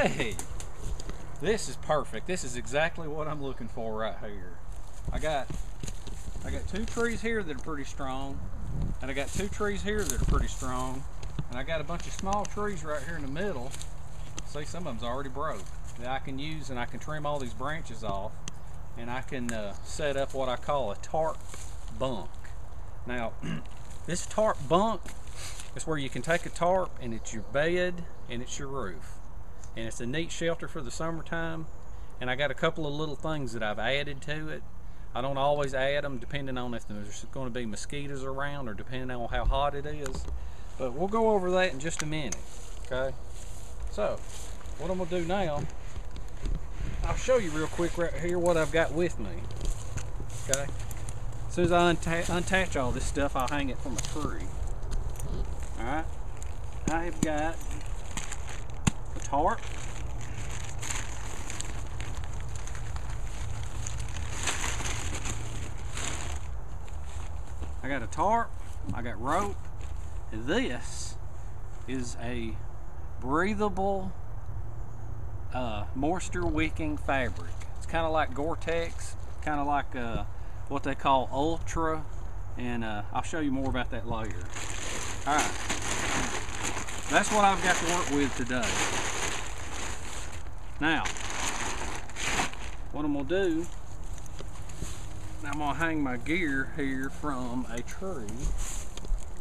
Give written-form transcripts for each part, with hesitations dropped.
Hey, this is perfect. This is exactly what I'm looking for right here. I got 2 trees here that are pretty strong, and I got 2 trees here that are pretty strong, and I got a bunch of small trees right here in the middle. See, some of them's already broke that I can use, and I can trim all these branches off, and I can set up what I call a tarp bunk. Now, this tarp bunk is where you can take a tarp and it's your bed and it's your roof, and it's a neat shelter for the summertime. And I got a couple of little things that I've added to it. I don't always add them depending on if there's going to be mosquitoes around or depending on how hot it is, but we'll go over that in just a minute. Okay, so what I'm gonna do now, I'll show you real quick right here what I've got with me. Okay, as soon as I untach all this stuff, I'll hang it from a tree. Alright, I have got a tarp, I got rope, and this is a breathable moisture wicking fabric. It's kind of like Gore-Tex, kind of like what they call Ultra, and I'll show you more about that later. Alright, that's what I've got to work with today. Now, what I'm going to do, I'm going to hang my gear here from a tree.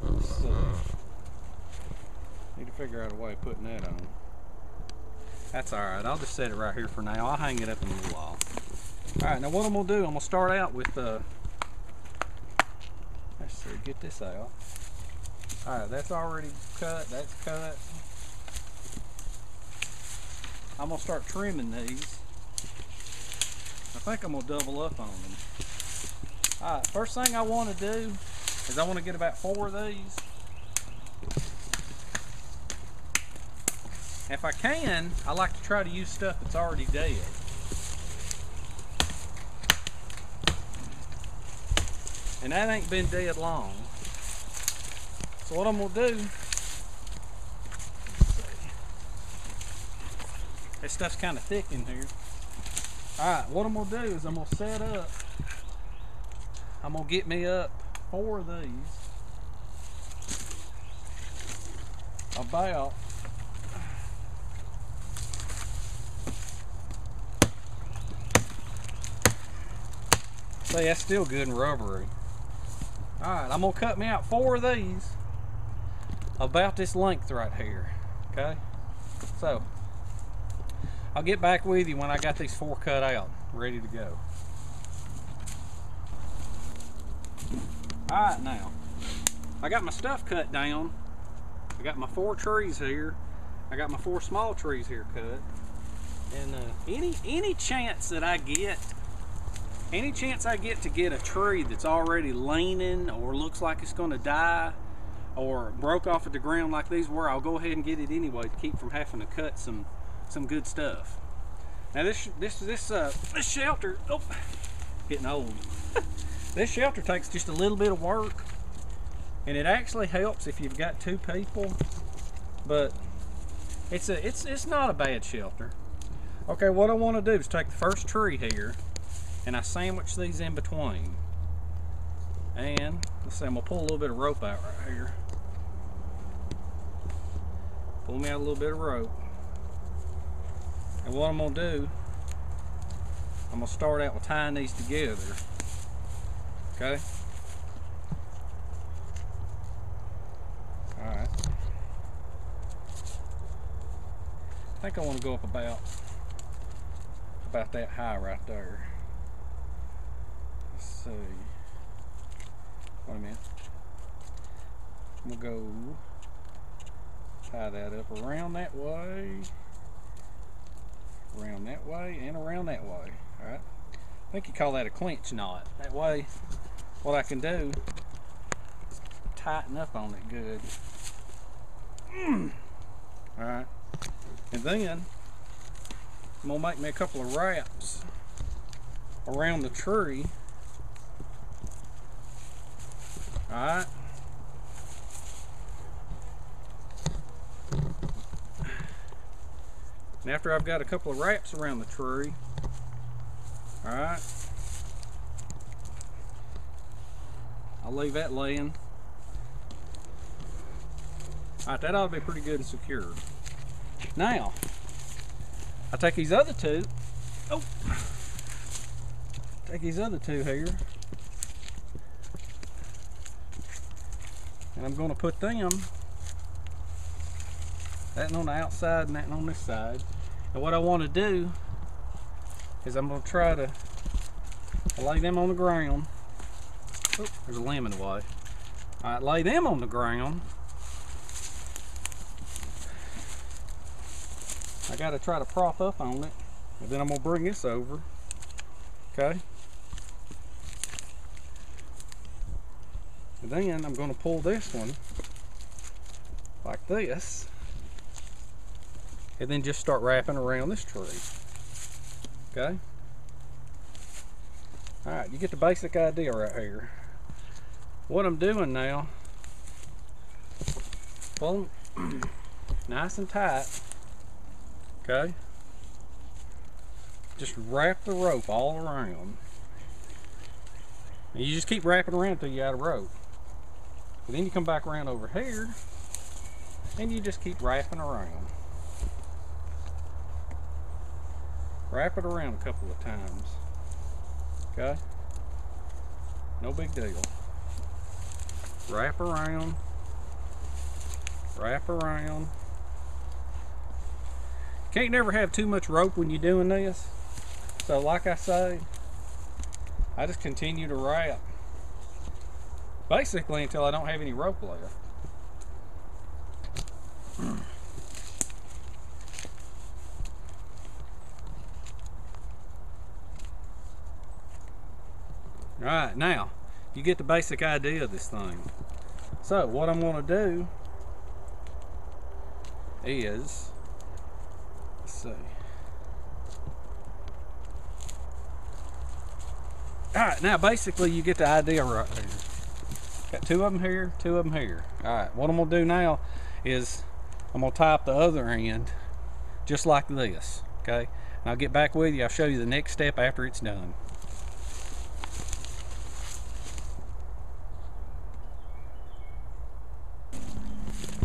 Let's see. Need to figure out a way of putting that on. That's alright, I'll just set it right here for now. I'll hang it up in a little while. Alright, now what I'm going to do, I'm going to start out with, let's see, get this out. Alright, that's already cut, that's cut. I'm going to start trimming these. I think I'm going to double up on them. Alright, first thing I want to do is I want to get about 4 of these. If I can, I like to try to use stuff that's already dead. And that ain't been dead long. So what I'm going to do, this stuff's kind of thick in here. Alright, what I'm going to do is I'm going to set up, I'm going to get me up 4 of these, about see, that's still good and rubbery. Alright, I'm going to cut me out 4 of these about this length right here. Okay, so I'll get back with you when I got these 4 cut out, ready to go. Alright, now I got my stuff cut down. I got my 4 trees here. I got my 4 small trees here cut. And any chance that I get, to get a tree that's already leaning or looks like it's going to die or broke off of the ground like these were, I'll go ahead and get it anyway to keep from having to cut some good stuff. Now this shelter, oh, getting old. This shelter takes just a little bit of work, and it actually helps if you've got 2 people, but it's not a bad shelter. Okay, what I want to do is take the first tree here, and I sandwich these in between. And let's see, I'm gonna pull a little bit of rope out right here. Pull me out a little bit of rope. And what I'm gonna do, I'm gonna start out with tying these together. Okay. Alright. I think I want to go up about that high right there. Let's see. Wait a minute. We'll go tie that up around that way, and around that way. Alright. I think you call that a clinch knot. That way, what I can do is tighten up on it good. Alright. And then I'm gonna make me a couple of wraps around the tree. Alright. And after I've got a couple of wraps around the tree, all right, I'll leave that laying. All right, that ought to be pretty good and secure. Now, I take these other two, take these other two here, and I'm going to put them, that on the outside and that on this side. And what I want to do is I'm going to try to lay them on the ground. Oh, there's a limb in the way. All right, lay them on the ground. I got to try to prop up on it, and then I'm going to bring this over. Okay. And then I'm going to pull this one like this, and then just start wrapping around this tree. Okay. All right, you get the basic idea right here. What I'm doing now, pull them nice and tight. Okay. Just wrap the rope all around. And you just keep wrapping around until you're out of rope. And then you come back around over here, and you just keep wrapping around. Wrap it around a couple of times. Okay? No big deal. Wrap around. Wrap around. Can't never have too much rope when you're doing this. So like I say, I just continue to wrap. Basically until I don't have any rope left. Alright, now you get the basic idea of this thing. So what I'm going to do is, let's see. Alright, now basically you get the idea right there. Got two of them here, two of them here. Alright, what I'm going to do now is I'm going to tie up the other end just like this. Okay, and I'll get back with you. I'll show you the next step after it's done.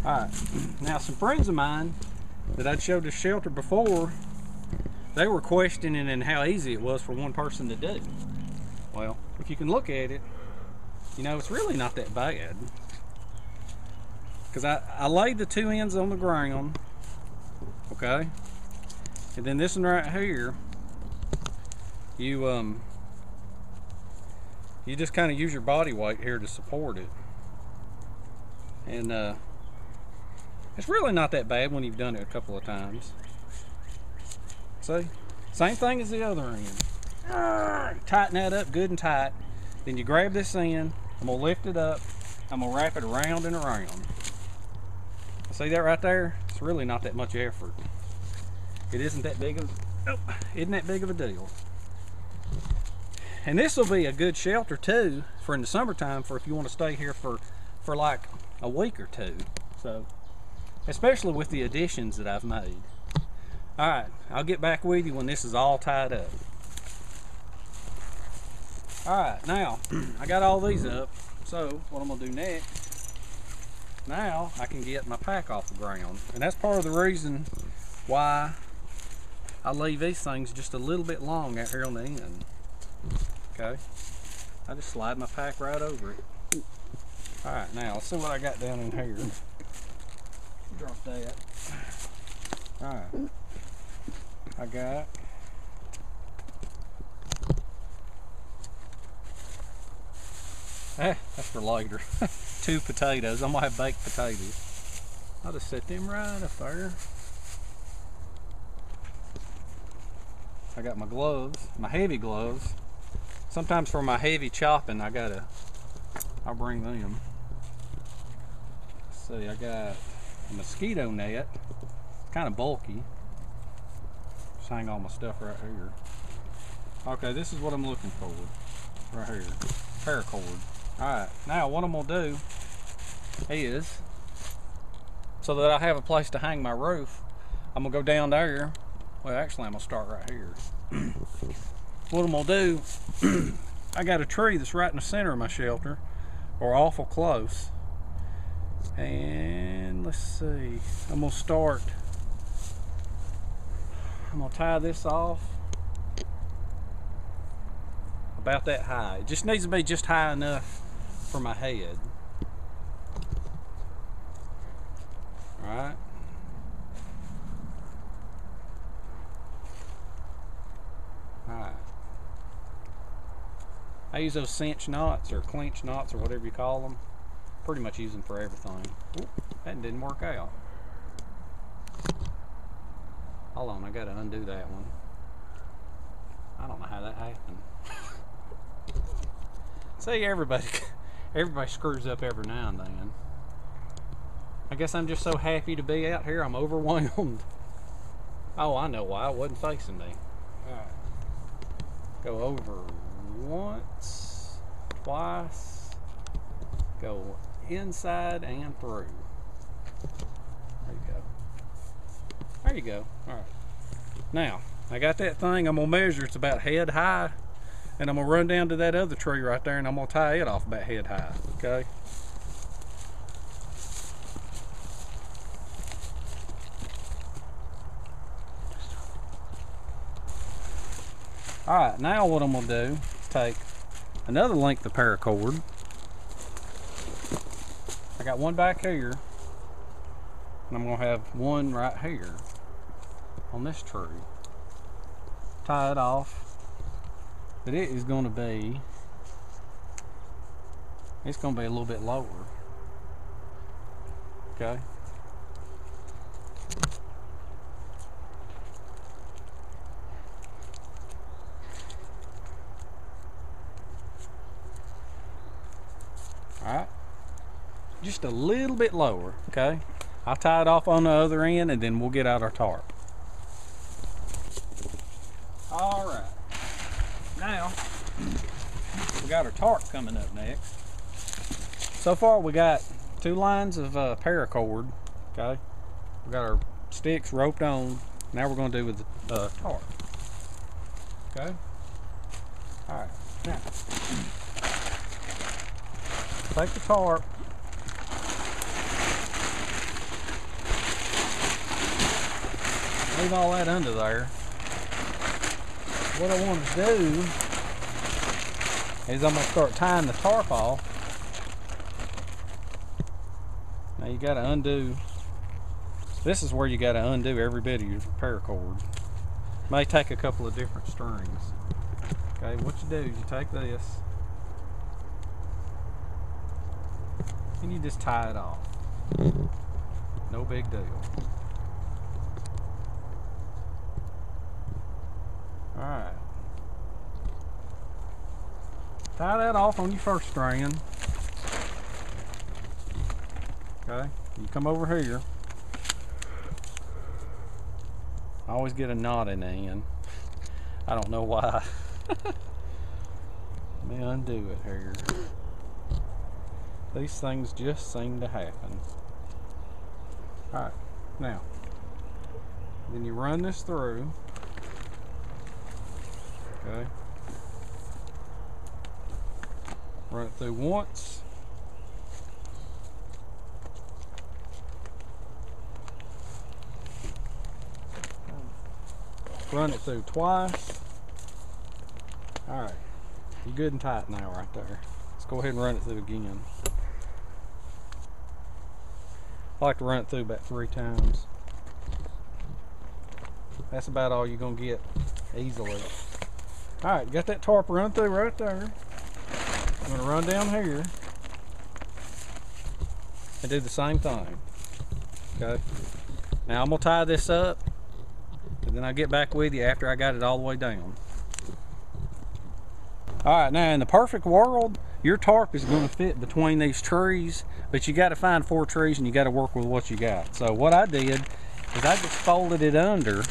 Alright, now some friends of mine that I'd showed this shelter before, they were questioning and how easy it was for one person to do. Well, if you can look at it, you know, it's really not that bad. Because I laid the two ends on the ground, okay? And then this one right here, you just kind of use your body weight here to support it. And it's really not that bad when you've done it a couple of times. See? Same thing as the other end. Tighten that up good and tight. Then you grab this end. I'm going to lift it up. I'm going to wrap it around and around. See that right there? It's really not that much effort. It isn't that big of, isn't that big of a deal. And this will be a good shelter too for in the summertime for if you want to stay here for like a week or two. So, especially with the additions that I've made. All right, I'll get back with you when this is all tied up. All right, now I got all these up. So what I'm gonna do next, now I can get my pack off the ground. And that's part of the reason why I leave these things just a little bit long out here on the end. Okay, I just slide my pack right over it. All right, now let's see what I got down in here. Drop that. All right, I got that's for later. 2 potatoes. I'm gonna have baked potatoes. I'll just set them right up there. I got my gloves, my heavy gloves. Sometimes for my heavy chopping, I'll bring them. Let's see, I got a mosquito net. It's kind of bulky. Just hang all my stuff right here. Okay, this is what I'm looking for. Right here. Paracord. Alright, now what I'm going to do is, so that I have a place to hang my roof, I'm going to go down there Well, actually, I'm gonna start right here. What I'm gonna do, I got a tree that's right in the center of my shelter, or awful close. And let's see, I'm gonna tie this off about that high. It just needs to be just high enough for my head. Alright. Alright. I use those cinch knots or clinch knots or whatever you call them. Pretty much use them for everything. Ooh, that didn't work out. Hold on, I gotta undo that one. I don't know how that happened. See, everybody screws up every now and then. I guess I'm just so happy to be out here, I'm overwhelmed. Oh, I know why, it wasn't facing me. Alright. Go over once, twice, go inside and through. There you go. There you go. Alright. Now, I got that thing, I'm gonna measure, it's about head high, and I'm gonna run down to that other tree right there and I'm gonna tie it off about head high, okay? Alright, now what I'm gonna do is take another length of paracord. I got one back here, and I'm gonna have one right here on this tree. Tie it off. But it is gonna be, it's gonna be a little bit lower. Okay. Alright. Just a little bit lower, okay? I'll tie it off on the other end and then we'll get out our tarp. Alright. Now, we got our tarp coming up next. So far we got 2 lines of paracord, okay? We got our sticks roped on. Now we're going to do with the tarp. Okay? Alright, now, take the tarp, leave all that under there. What I want to do is I'm going to start tying the tarp off. Now you got to undo, this is where you got to undo every bit of your paracord. May take a couple of different strings. Okay, what you do is you take this and you just tie it off. No big deal. Alright. Tie that off on your first strand. Okay, you come over here. I always get a knot in the end. I don't know why. Let me undo it here. These things just seem to happen. Alright, now, then you run this through. Okay. Run it through once. Run it through twice. Alright, you're good and tight now right there. Let's go ahead and run it through again. I like to run it through about 3 times. That's about all you're going to get easily. Alright, got that tarp run through right there. I'm going to run down here and do the same thing. Okay. Now I'm going to tie this up and then I'll get back with you after I got it all the way down. Alright, now in the perfect world, your tarp is going to fit between these trees, but you got to find 4 trees and you got to work with what you got. So what I did is I just folded it under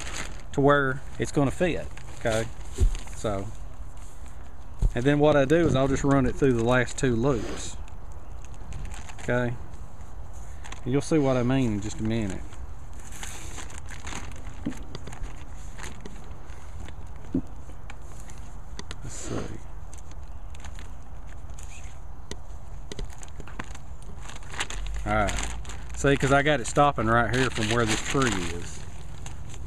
to where it's going to fit. Okay. So, and then what I do is I'll just run it through the last 2 loops. Okay. And you'll see what I mean in just a minute. Alright. See, because I got it stopping right here from where this tree is.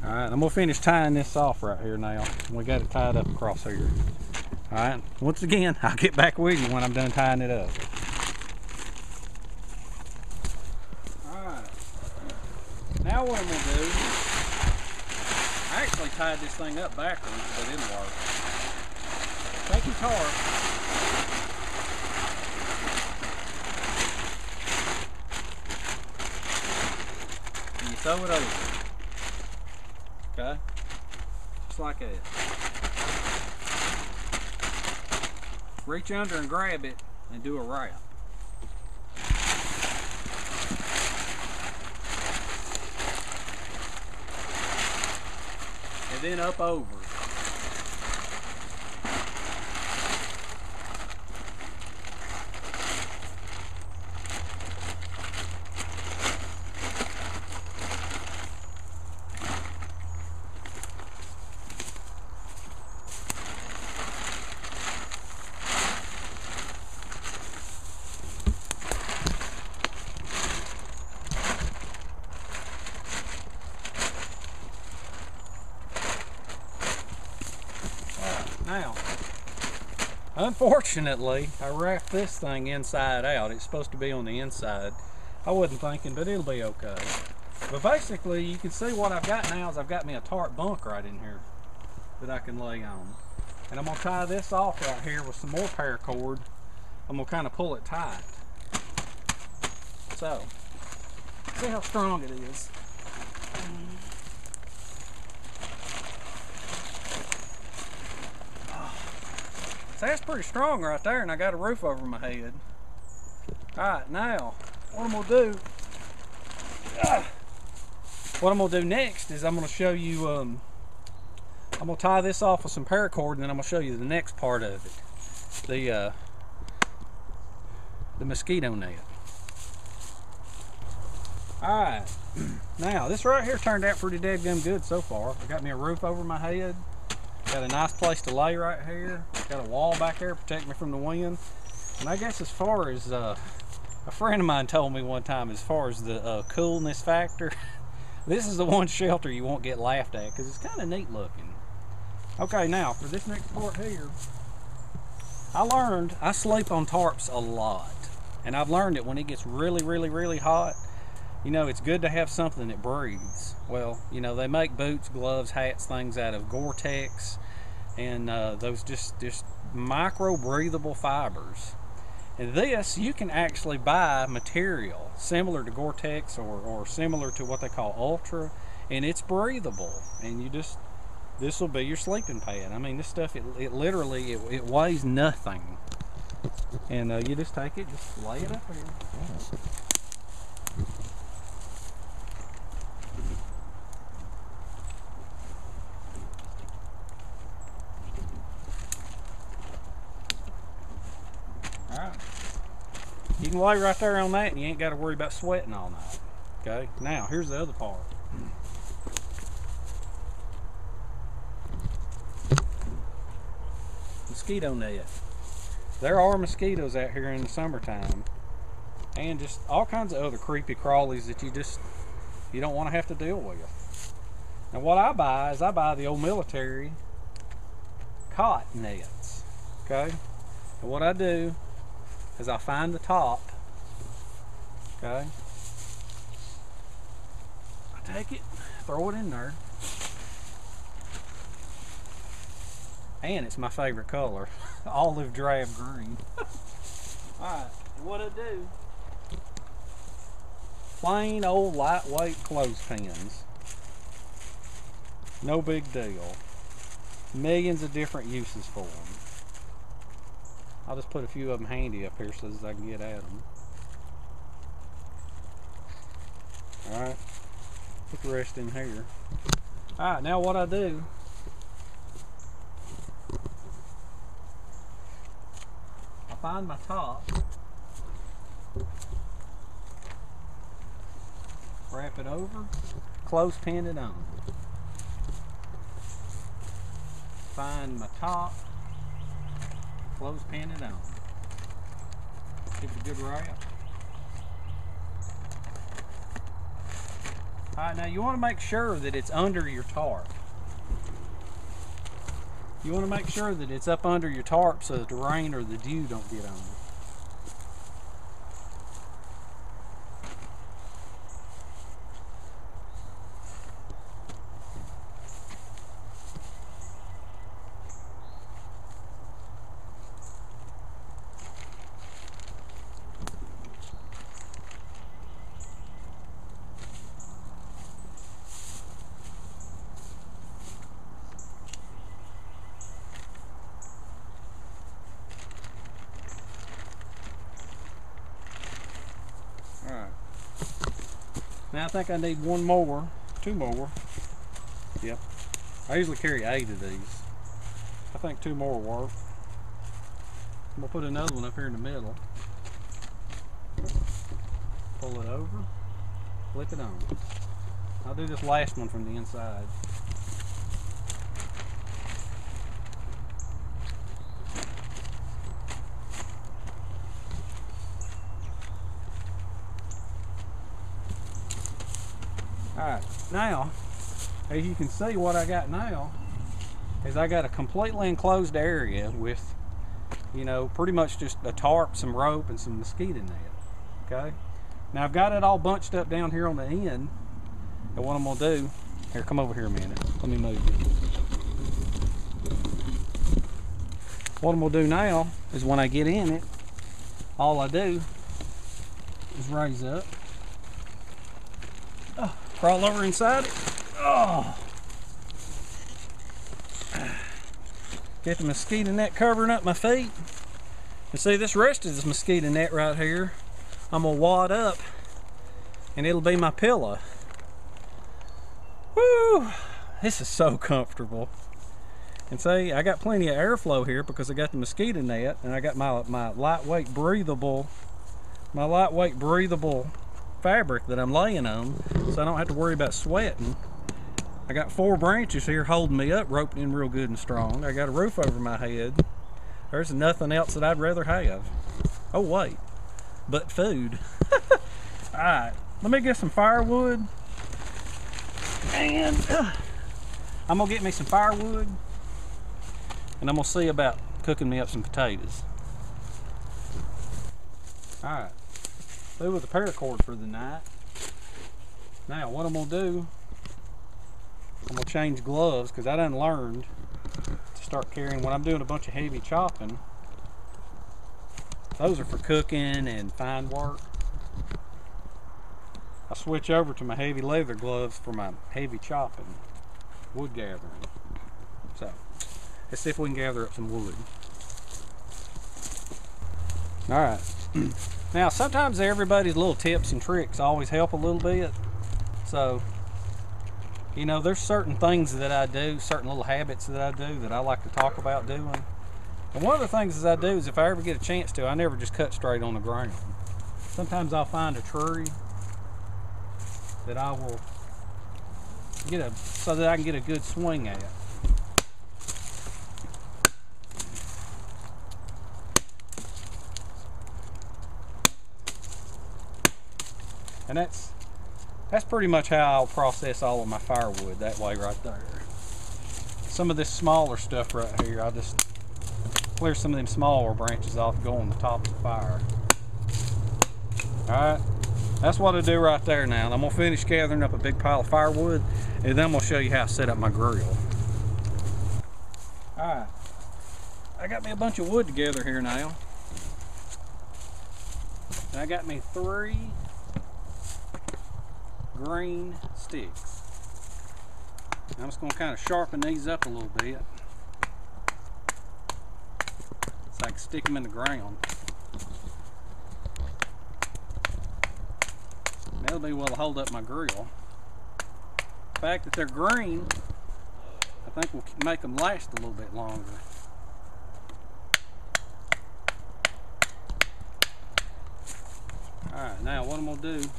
Alright, I'm going to finish tying this off right here now. We got it tied up across here. Alright, once again, I'll get back with you when I'm done tying it up. Alright. Now what I'm going to do, I actually tied this thing up backwards, but it didn't work. Take your tarp. And you throw it over. Okay? Just like that. Reach under and grab it and do a wrap. And then up over. Now, unfortunately, I wrapped this thing inside out. It's supposed to be on the inside. I wasn't thinking, but it'll be okay. But basically, you can see what I've got now is I've got me a tarp bunk right in here that I can lay on. And I'm going to tie this off right here with some more paracord. I'm going to kind of pull it tight. So, see how strong it is. So that's pretty strong right there, and I got a roof over my head. Alright, now, what I'm gonna do next is I'm gonna show you, I'm gonna tie this off with some paracord, and then I'm gonna show you the next part of it. The mosquito net. Alright, now this right here turned out pretty dadgum good so far. I got me a roof over my head. Got a nice place to lay right here. Got a wall back there to protect me from the wind. And I guess as far as, a friend of mine told me one time, as far as the coolness factor, this is the one shelter you won't get laughed at because it's kind of neat looking. Okay, now for this next part here, I learned I sleep on tarps a lot. And I've learned that when it gets really, really, really hot, you know, it's good to have something that breathes. Well, you know, they make boots, gloves, hats, things out of Gore-Tex and those just micro breathable fibers. And this, you can actually buy material similar to Gore-Tex or similar to what they call Ultra, and it's breathable. And you just, this will be your sleeping pad. I mean, this stuff, it literally, it weighs nothing. And you just take it, just lay it up here. Alright. You can lay right there on that and you ain't got to worry about sweating all night. Okay, now here's the other part. Mosquito net. There are mosquitoes out here in the summertime, and just all kinds of other creepy crawlies that you don't want to have to deal with. Now what I buy is I buy the old military cot nets. Okay, and what I do is I find the top. Okay, I take it, throw it in there, and it's my favorite color. Olive drab green. Alright, what I do, plain old lightweight clothespins. No big deal. Millions of different uses for them. I'll just put a few of them handy up here so as I can get at them. Alright, put the rest in here. Alright, now what I do, find my top, wrap it over, clothespin it on. Find my top, clothespin it on. Give it a good wrap. Alright, now you want to make sure that it's under your tarp. You want to make sure that it's up under your tarp so that the rain or the dew don't get on it. Alright. Now I think I need two more. Yep. I usually carry 8 of these. I think 2 more will work. I'm going to put another one up here in the middle. Pull it over. Flip it on. I'll do this last one from the inside. Alright, now, as you can see, what I got now is I got a completely enclosed area with, you know, pretty much just a tarp, some rope, and some mosquito net. Okay? Now I've got it all bunched up down here on the end, and what I'm going to do, here, come over here a minute. Let me move you. What I'm going to do now is when I get in it, all I do is raise up. Oh, crawl over inside it. Oh. Get the mosquito net covering up my feet. And see, this rest of this mosquito net right here, I'm gonna wad up and it'll be my pillow. Woo! This is so comfortable. And see, I got plenty of airflow here because I got the mosquito net and I got my lightweight breathable fabric that I'm laying on, so I don't have to worry about sweating. I got 4 branches here holding me up, roped in real good and strong. I got a roof over my head. There's nothing else that I'd rather have. Oh wait, but food. Alright, let me get some firewood. And I'm gonna get me some firewood. And I'm gonna see about cooking me up some potatoes. Alright, through with the paracord for the night. Now what I'm gonna do, I'm gonna change gloves because I done learned to start carrying when I'm doing a bunch of heavy chopping. Those are for cooking and fine work. I switch over to my heavy leather gloves for my heavy chopping, wood gathering. So let's see if we can gather up some wood. All right. Now sometimes everybody's little tips and tricks always help a little bit. So, you know, there's certain things that I do, certain little habits that I do that I like to talk about doing. And one of the things that I do is if I ever get a chance to, I never just cut straight on the ground. Sometimes I'll find a tree that I will get so that I can get a good swing at. And that's pretty much how I'll process all of my firewood, that way right there. Some of this smaller stuff right here, I'll just clear some of them smaller branches off, go on the top of the fire. Alright, that's what I do right there now. And I'm going to finish gathering up a big pile of firewood, and then I'm going to show you how to set up my grill. Alright, I got me a bunch of wood together here now. And I got me 3 green sticks. I'm just going to kind of sharpen these up a little bit so I can stick them in the ground. And that'll be what will hold up my grill. The fact that they're green, I think will make them last a little bit longer. Alright, now what I'm going to do,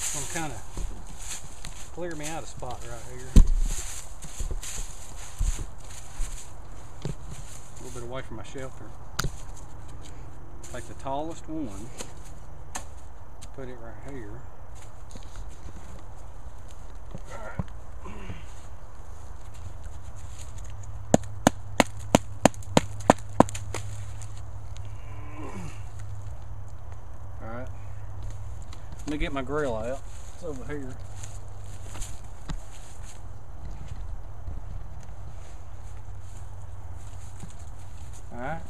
I'm going to kind of clear me out a spot right here. A little bit away from my shelter. Take the tallest one, put it right here. Let me get my grill out. It's over here. Alright.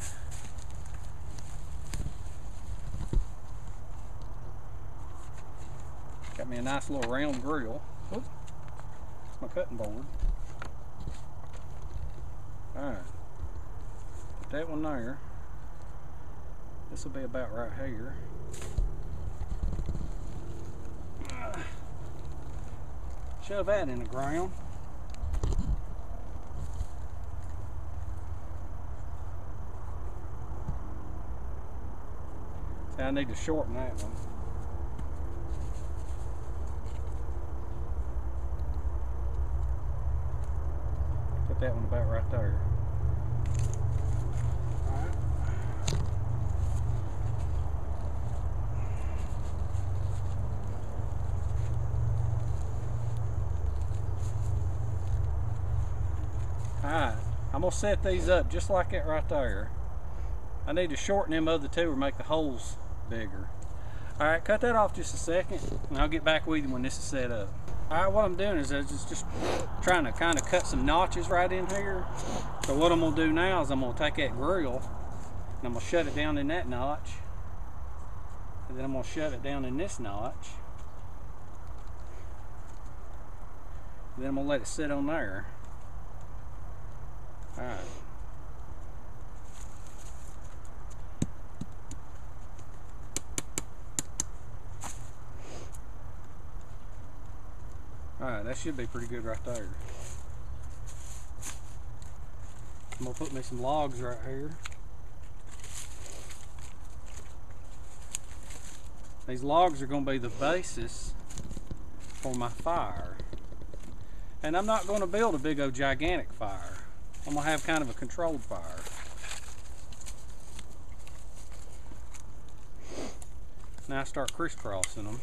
Got me a nice little round grill. Oops. It's my cutting board. Alright. Put that one there. This will be about right here. Shove that in the ground. See, I need to shorten that one. Put that one about right there. Alright, I'm going to set these up just like that right there. I need to shorten them other two or make the holes bigger. Alright, cut that off just a second and I'll get back with you when this is set up. Alright, what I'm doing is just trying to kind of cut some notches right in here. So what I'm going to do now is I'm going to take that grill and I'm going to shut it down in that notch. And then I'm going to shut it down in this notch. And then I'm going to let it sit on there. Alright. Alright, that should be pretty good right there. I'm going to put me some logs right here. These logs are going to be the basis for my fire. And I'm not going to build a big old gigantic fire. I'm going to have kind of a controlled fire. Now I start crisscrossing them.